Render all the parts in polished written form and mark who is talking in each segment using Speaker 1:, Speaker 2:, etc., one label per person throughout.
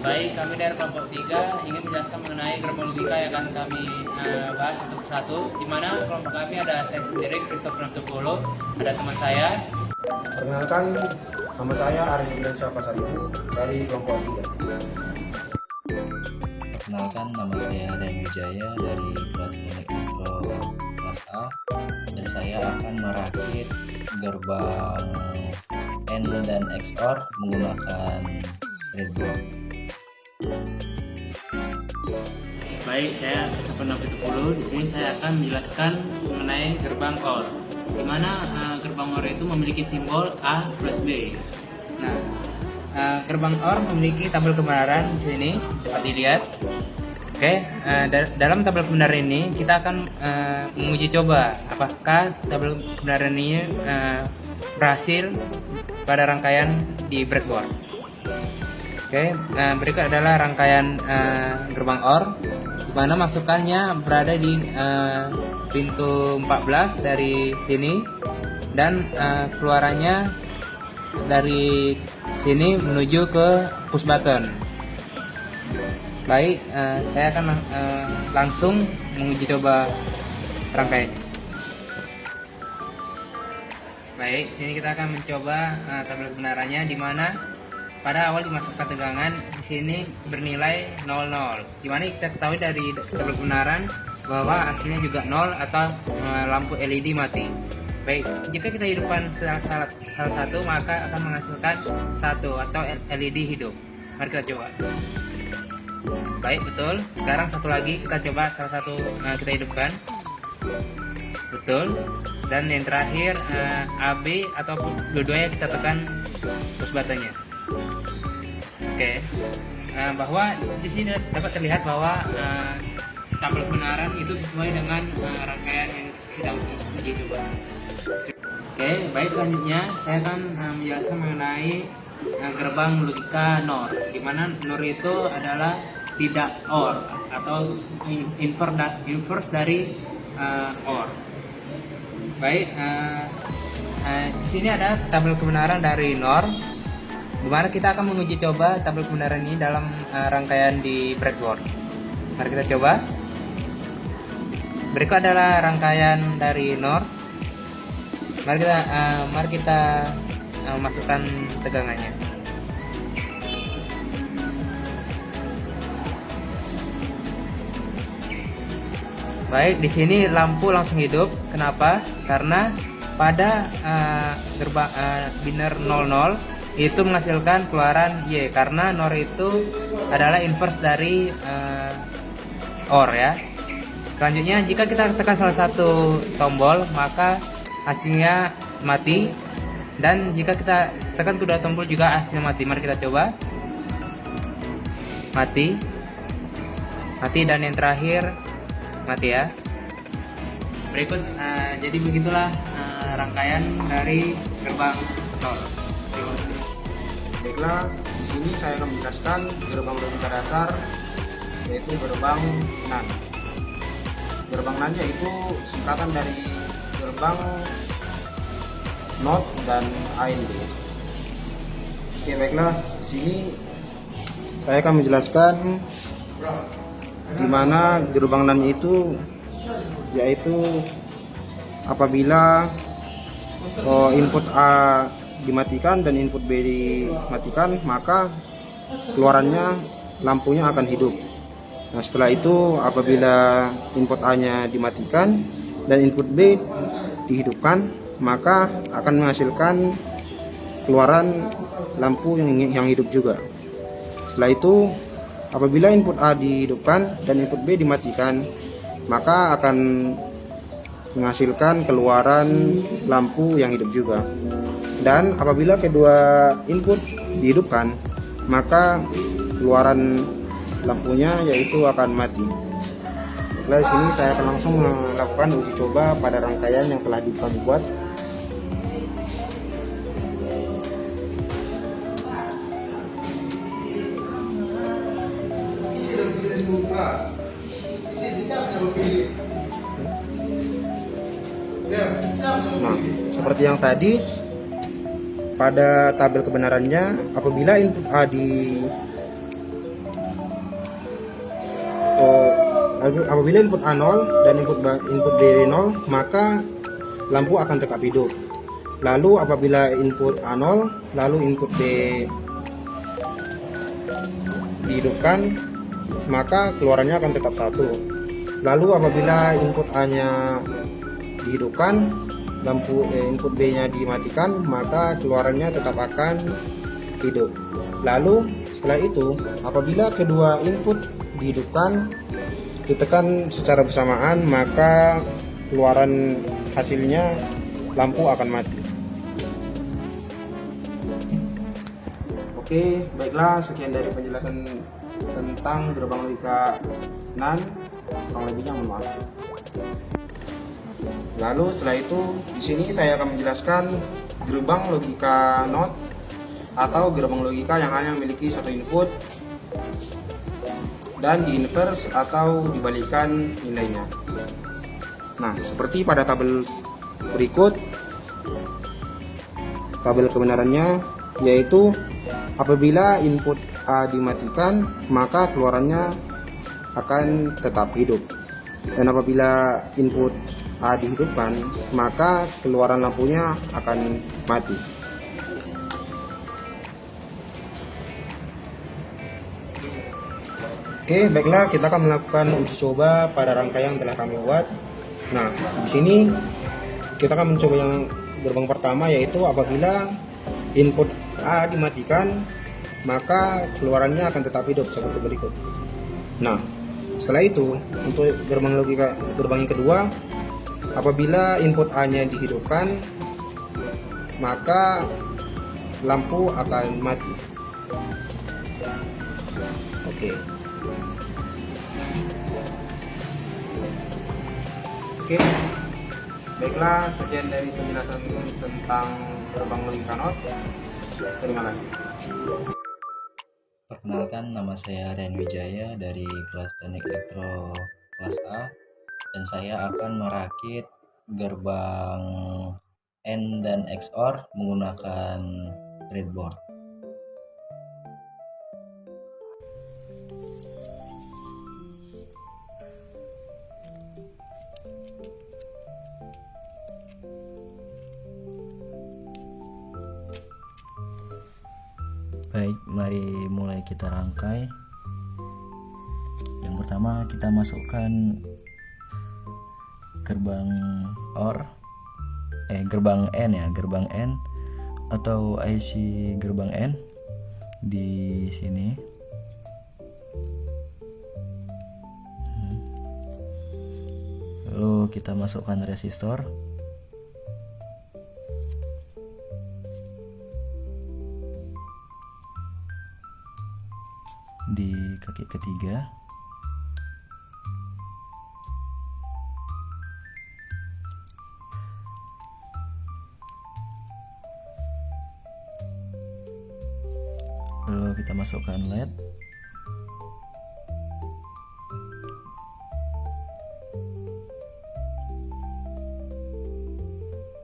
Speaker 1: Baik, kami dari kelompok 3 ingin menjelaskan mengenai gerbang logika yang akan kami bahas satu persatu. Di mana kelompok kami ada saya sendiri, Christopher Topolo, ada teman saya.
Speaker 2: Perkenalkan, nama saya Arif Indonesia Pasaribu dari kelompok 3.
Speaker 3: Perkenalkan, nama saya Rian Wijaya dari kelas Teknik Mikro kelas A, dan saya akan merakit gerbang N dan XOR menggunakan breadboard.
Speaker 1: Baik, saya Christopher Topolo. Di sini saya akan menjelaskan mengenai gerbang OR. Di mana gerbang OR itu memiliki simbol A plus B. Nah, gerbang OR memiliki tabel kebenaran di sini dapat dilihat. Oke, dalam tabel kebenaran ini kita akan menguji coba apakah tabel kebenaran ini berhasil pada rangkaian di breadboard. Oke, berikut adalah rangkaian gerbang OR, di mana masukannya berada di pintu 14 dari sini, dan keluarannya dari sini menuju ke push button. Baik, saya akan langsung menguji coba rangkaian. Baik, sini kita akan mencoba tabel kebenarannya, di mana pada awal dimasukkan tegangan di sini bernilai 00. Di mana kita ketahui dari tabel kebenaran bahwa hasilnya juga 0 atau lampu LED mati. Baik, jika kita hidupkan salah satu, maka akan menghasilkan 1 atau LED hidup. Mari kita coba. Baik, betul. Sekarang satu lagi kita coba salah satu kita hidupkan. Betul. Dan yang terakhir AB atau dua-duanya kita tekan push buttonnya. Oke. Bahwa di sini dapat terlihat bahwa tabel kebenaran itu sesuai dengan rangkaian yang kita uji coba. Oke, baik, selanjutnya saya akan menjelaskan mengenai gerbang logika NOR, di mana NOR itu adalah tidak OR atau inverse dari OR. Baik, di sini ada tabel kebenaran dari NOR, di mana kita akan menguji coba tabel kebenaran ini dalam rangkaian di breadboard. Mari kita coba. Berikut adalah rangkaian dari NOR. Mari kita masukkan tegangannya. Baik, di sini lampu langsung hidup. Kenapa? Karena pada gerbang biner 00 itu menghasilkan keluaran Y, karena NOR itu adalah inverse dari OR ya. Selanjutnya, jika kita tekan salah satu tombol, maka hasilnya mati, dan jika kita tekan kedua tombol juga hasilnya mati. Mari kita coba. Mati, dan yang terakhir mati ya. Berikut, jadi begitulah rangkaian dari gerbang NOR.
Speaker 2: Baiklah, di sini saya akan menjelaskan gerbang logika dasar, yaitu gerbang NAND. Gerbang NAND yaitu singkatan dari gerbang NOT dan AND. Oke, baiklah, di sini saya akan menjelaskan di mana gerbang NAND itu, yaitu apabila input A dimatikan dan input B dimatikan, maka keluarannya lampunya akan hidup. Nah, setelah itu apabila input A-nya dimatikan dan input B dihidupkan, maka akan menghasilkan keluaran lampu yang hidup juga. Setelah itu apabila input A dihidupkan dan input B dimatikan, maka akan menghasilkan keluaran lampu yang hidup juga. Dan apabila kedua input dihidupkan, maka keluaran lampunya yaitu akan mati. Nah, di sini saya akan langsung melakukan uji coba pada rangkaian yang telah kami buat. Nah, seperti yang tadi, pada tabel kebenarannya apabila input A apabila input A 0 dan input B 0, maka lampu akan tetap hidup. Lalu apabila input A 0 lalu input B dihidupkan, maka keluarannya akan tetap 1. Lalu apabila input A nya dihidupkan, input B nya dimatikan, maka keluarannya tetap akan hidup. Lalu setelah itu, apabila kedua input dihidupkan, ditekan secara bersamaan, maka keluaran hasilnya lampu akan mati. Oke, baiklah, sekian dari penjelasan tentang gerbang logika NAND. Kurang lebihnya mohon maaf. Lalu setelah itu, di sini saya akan menjelaskan gerbang logika NOT atau gerbang logika yang hanya memiliki satu input dan diinverse atau dibalikan nilainya. Nah, seperti pada tabel berikut, tabel kebenarannya yaitu apabila input A dimatikan, maka keluarannya akan tetap hidup. Dan apabila input A dihidupkan, maka keluaran lampunya akan mati. Oke, baiklah, kita akan melakukan uji coba pada rangkaian yang telah kami buat. Nah, di sini kita akan mencoba yang gerbang pertama, yaitu apabila input A dimatikan, maka keluarannya akan tetap hidup seperti berikut. Nah, setelah itu untuk gerbang yang kedua, apabila input A nya dihidupkan, maka lampu akan mati. Oke. Oke, baiklah, sekian dari penjelasan tentang gerbang logika NOT. Terima kasih.
Speaker 3: Perkenalkan, nama saya Rian Wijaya dari kelas Teknik Elektro kelas A, dan saya akan merakit gerbang AND dan XOR menggunakan breadboard. Baik, mari mulai kita rangkai. Yang pertama kita masukkan gerbang gerbang N ya, gerbang N atau IC gerbang N di sini. Lalu kita masukkan resistor. Di kaki ketiga, lalu kita masukkan LED,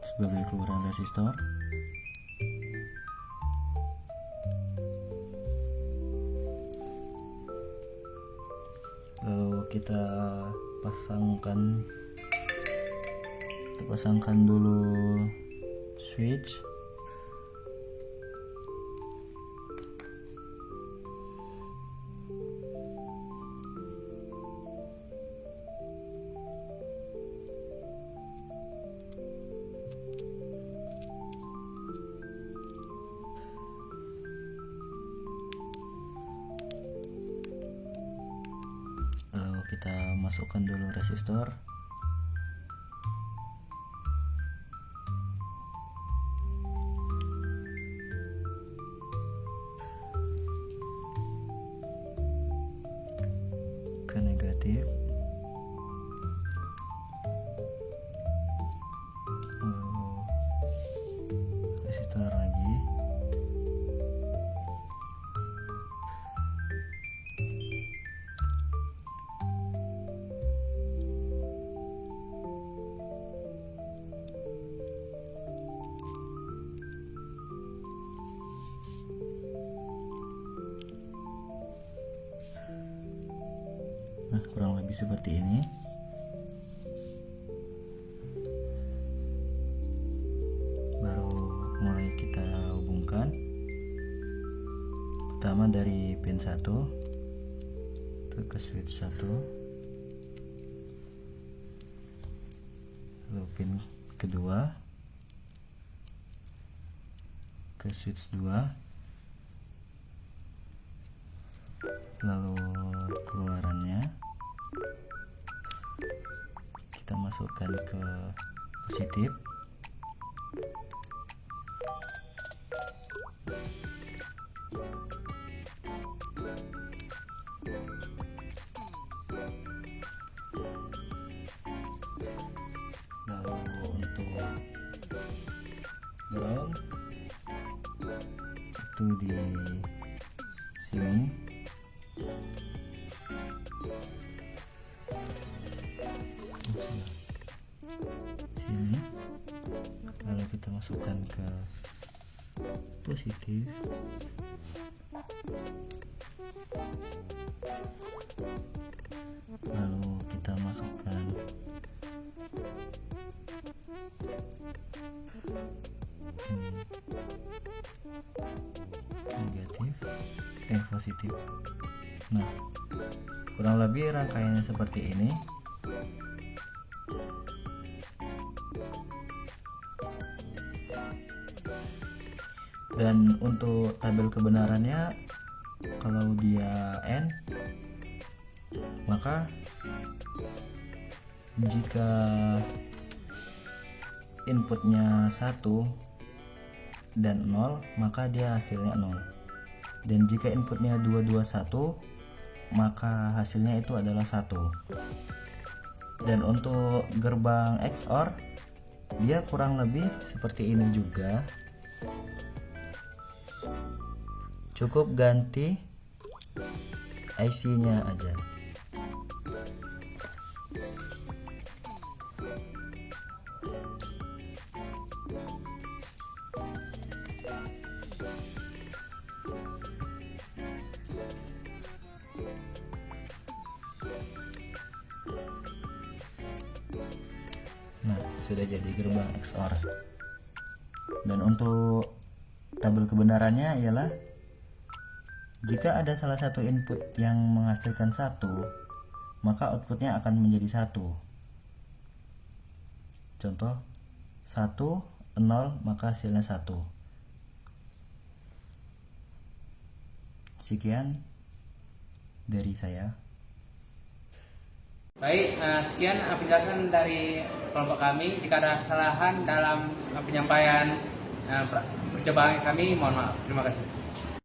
Speaker 3: sebagai keluaran resistor. Lalu kita pasangkan dulu switch. Lalu kita masukkan dulu resistor. Ke negatif. Resistor lagi. Nah, kurang lebih seperti ini. Baru mulai kita hubungkan. Pertama dari pin 1 ke switch 1, lalu pin kedua ke switch 2, lalu keluarannya kita masukkan ke positif, lalu untuk ground itu di sini. Sini, lalu kita masukkan ke positif, lalu kita masukkan negatif, positif. Nah, kurang lebih rangkaiannya seperti ini. Dan untuk tabel kebenarannya, kalau dia N, maka jika inputnya 1 dan 0, maka dia hasilnya 0. Dan jika inputnya 221, maka hasilnya itu adalah 1. Dan untuk gerbang XOR, dia kurang lebih seperti ini juga. Cukup ganti IC-nya aja. Nah, sudah jadi gerbang XOR. Dan untuk tabel kebenarannya ialah jika ada salah satu input yang menghasilkan 1, maka outputnya akan menjadi 1. Contoh 1, 0, maka hasilnya 1. Sekian dari saya.
Speaker 1: Baik, sekian penjelasan dari kelompok kami. Jika ada kesalahan dalam penyampaian percobaan kami, mohon maaf. Terima kasih.